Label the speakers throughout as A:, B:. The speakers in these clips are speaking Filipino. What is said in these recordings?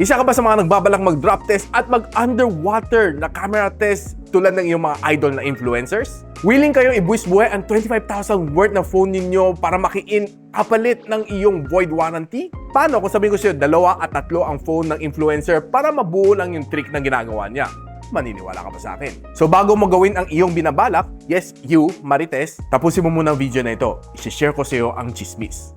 A: Isa ka ba sa mga nagbabalak mag-drop test at mag-underwater na camera test tulad ng iyong mga idol na influencers? Willing kayong ibuwis buhay ang 25,000 worth na phone ninyo para makiin kapalit ng iyong void warranty? Paano kung sabihin ko sa'yo 2 at 3 ang phone ng influencer para mabuo lang yung trick na ginagawa niya? Maniniwala ka ba sa akin? So bago mo gawin ang iyong binabalak, yes, you, Marites, tapusin mo muna ang video na ito. I-share ko sa iyo ang chismis.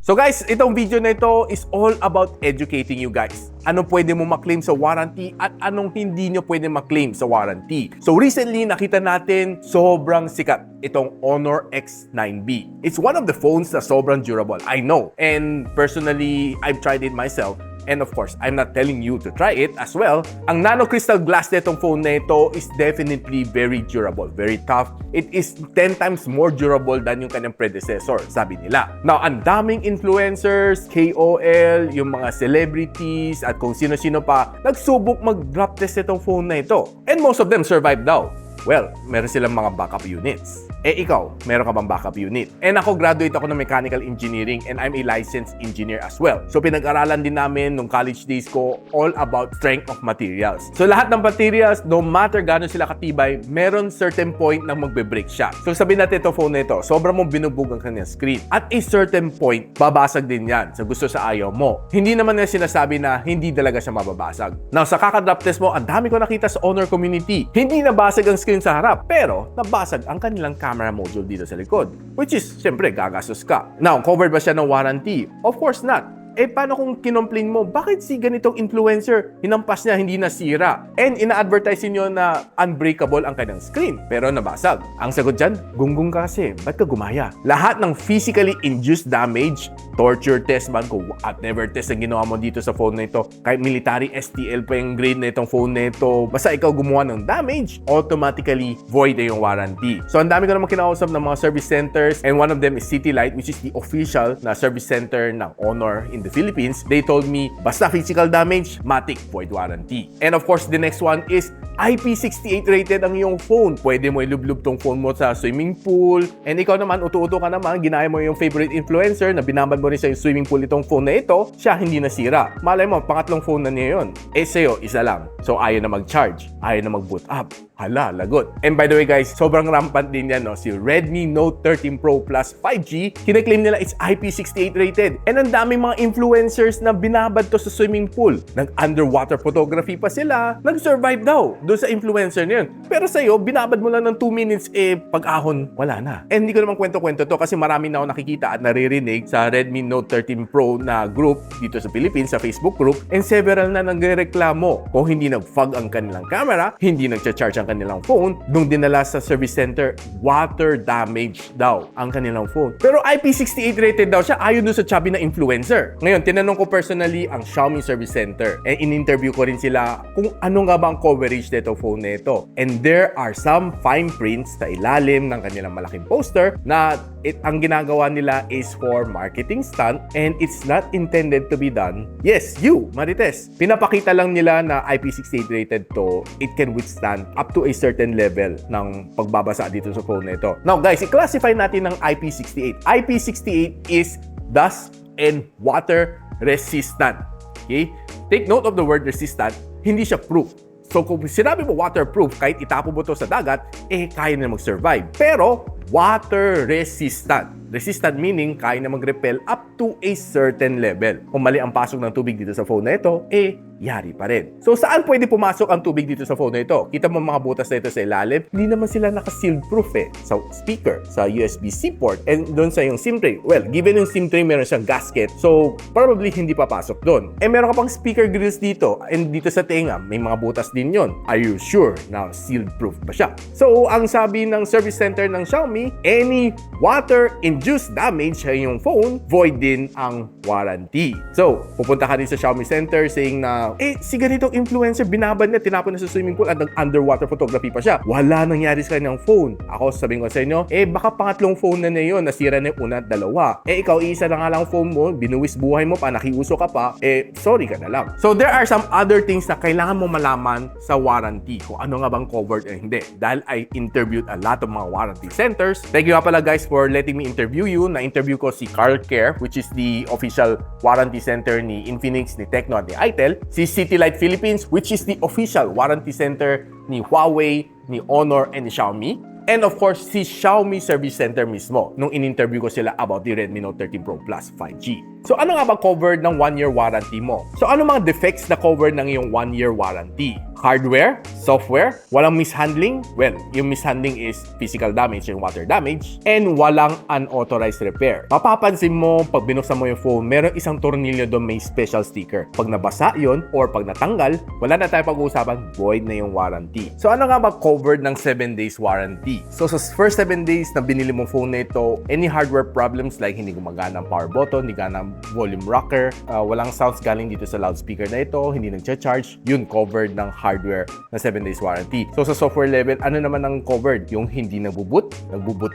A: So guys, itong video na ito is all about educating you guys. Ano pwede mo maklaim sa warranty at anong hindi nyo pwede maklaim sa warranty. So recently, nakita natin sobrang sikat itong Honor X9B. It's one of the phones na sobrang durable, I know. And personally, I've tried it myself. And of course, I'm not telling you to try it as well. Ang nano crystal glass nitong phone na ito is definitely very durable, very tough. It is 10 times more durable than yung kanyang predecessor, sabi nila. Now, ang daming influencers, KOL, yung mga celebrities, at kung sino-sino pa, nagsubok mag-drop test itong phone na ito. And most of them survived daw. Well, meron silang mga backup units. Eh ikaw, meron ka bang backup unit? And ako, graduate ako ng mechanical engineering and I'm a licensed engineer as well. So pinag-aralan din namin nung college days ko all about strength of materials. So lahat ng materials, no matter gano'n sila katibay, meron certain point na magbe-break siya. So sabihin natin ito phone na ito, sobrang mong binubog ang kanyang screen. At a certain point, babasag din yan sa gusto sa ayaw mo. Hindi naman na sinasabi na hindi talaga siya mababasag. Now, sa kaka-drop test mo, ang dami ko nakita sa Honor community. Hindi nabasag ang screen sa harap, pero nabasag ang kanilang camera module dito sa likod. Which is, syempre, gagastos ka. Now, covered ba siya ng warranty? Of course not. Eh, paano kung kinomplain mo, bakit si ganitong influencer, hinampas niya, hindi nasira? And ina-advertise niyo na unbreakable ang kanyang screen, pero nabasag. Ang sagot dyan, gunggong ka kasi, ba't ka gumaya? Lahat ng physically induced damage, torture test man ko, at never test ang ginawa mo dito sa phone na ito, kahit military STL pa yung grade na itong phone na ito, basta ikaw gumawa ng damage, automatically void na yung warranty. So, ang dami ko naman kinausap ng mga service centers, and one of them is City Light, which is the official na service center ng Honor in the Philippines. They told me, basta physical damage, matic, void warranty. And of course, the next one is IP68 rated ang iyong phone. Pwede mo ilublob tong phone mo sa swimming pool. And ikaw naman, uto-uto ka naman, ginaya mo yung favorite influencer na binabad mo rin sa swimming pool itong phone na ito, siya hindi nasira. Malay mo, pangatlong phone na niya yun. Eh sa'yo, isa lang. So ayaw na mag-charge, ayaw na mag-boot up. Hala, lagot. And by the way guys, sobrang rampant din yan, no? Si Redmi Note 13 Pro Plus 5G, kinaklaim nila it's IP68 rated. And ang daming mga influencers na binabad to sa swimming pool. Nag-underwater photography pa sila. Nag-survive daw doon sa influencer niyon. Pero sa'yo, binabad mo lang ng 2 minutes, eh, pag-ahon, wala na. And hindi ko naman kwento-kwento to kasi marami na ako nakikita at naririnig sa Redmi Note 13 Pro na group dito sa Philippines, sa Facebook group. And several na nagreklamo kung hindi nag-fog ang kanilang camera, hindi nag-charge ang kanilang phone, nung dinala sa service center, water damage daw ang kanilang phone. Pero IP68 rated daw siya ayon doon sa chubby na influencer. Ngayon, tinanong ko personally ang Xiaomi Service Center. And in-interview ko rin sila kung ano nga ba ang coverage nito phone na ito. And there are some fine prints sa ilalim ng kanilang malaking poster na ang ginagawa nila is for marketing stunt and it's not intended to be done. Yes, you, Marites. Pinapakita lang nila na IP68 rated to, it can withstand up to a certain level ng pagbabasa dito sa phone na ito. Now guys, i-classify natin ng IP68. IP68 is dust and water resistant. Okay? Take note of the word resistant, hindi siya proof. So kung sinabi mo waterproof, kahit itapo mo to sa dagat, eh kaya na mag-survive. Pero water resistant. Resistant meaning kaya na mag-repel up to a certain level. Kung mali ang pasok ng tubig dito sa phone na ito, eh yari pa rin. So saan pwede pumasok ang tubig dito sa phone na ito? Kita mo mga butas na ito sa ilalim, hindi naman sila naka-sealed proof eh. Sa speaker, sa USB-C port, and doon sa yung SIM tray. Well, given yung SIM tray, meron siyang gasket, so probably hindi papasok doon. Eh meron ka pang speaker grills dito, and dito sa tenga, may mga butas din yon. Are you sure na sealed proof ba siya? So ang sabi ng service center ng Xiaomi, any water-induced damage sa iyong phone, void din ang warranty. So, pupunta ka din sa Xiaomi Center saying na daw. Eh, si ganitong influencer, binabad niya, tinapon na sa swimming pool at nag-underwater photography pa siya. Wala nangyari sa kanyang phone. Ako, sabihin ko sa inyo, eh, baka pangatlong phone na yun, nasira na yung una at dalawa. Eh, ikaw, isa na nga lang phone mo, binuwis buhay mo pa, nakiuso ka pa, eh, sorry ka na lang. So, there are some other things na kailangan mo malaman sa warranty, kung ano nga bang covered o hindi. Dahil I interviewed a lot of mga warranty centers. Thank you nga pala guys for letting me interview you. Na-interview ko si Carl Care, which is the official warranty center ni Infinix, ni Tecno at ni Itel. Si City Light Philippines, which is the official warranty center ni Huawei, ni Honor, and ni Xiaomi. And of course, si Xiaomi Service Center mismo nung in-interview ko sila about the Redmi Note 13 Pro Plus 5G. So ano nga ba covered ng 1-year warranty mo? So ano mga defects na covered ng iyong 1-year warranty? Hardware, software, walang mishandling. Well, yung mishandling is physical damage, yung water damage, and walang unauthorized repair. Mapapansin mo, pag binuksan mo yung phone, meron isang tornilyo doon may special sticker. Pag nabasa yun, or pag natanggal, wala na tayo pag-uusapan, void na yung warranty. So ano nga ba covered ng 7 days warranty? So sa first 7 days na binili mong phone na ito, any hardware problems like hindi gumagana ang power button, hindi gana ang volume rocker, walang sounds galing dito sa loudspeaker na ito, hindi nagcha-charge, yun covered ng hardware na 7 days warranty. So sa software level, ano naman ang covered? Yung hindi nagbo-boot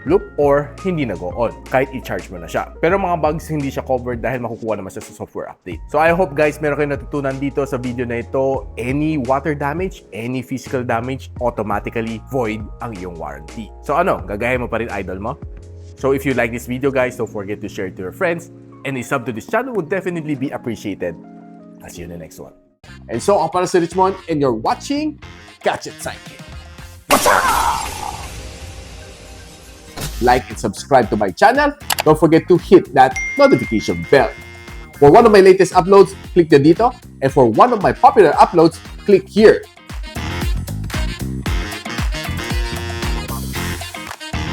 A: loop, or hindi nag-on, kahit i-charge mo na siya. Pero mga bugs, hindi siya covered dahil makukuha naman siya sa software update. So I hope guys, meron kayo natutunan dito sa video na ito. Any water damage, any physical damage, automatically void ang iyong warranty. So ano, gagahin mo pa rin idol mo? So if you like this video guys, don't forget to share it to your friends, and a sub to this channel would definitely be appreciated. I'll see you in the next one. And so, ako para si Richmond, and you're watching Gadget Sidekick. Like and subscribe to my channel. Don't forget to hit that notification bell. For one of my latest uploads, click the dito. And for one of my popular uploads, click here.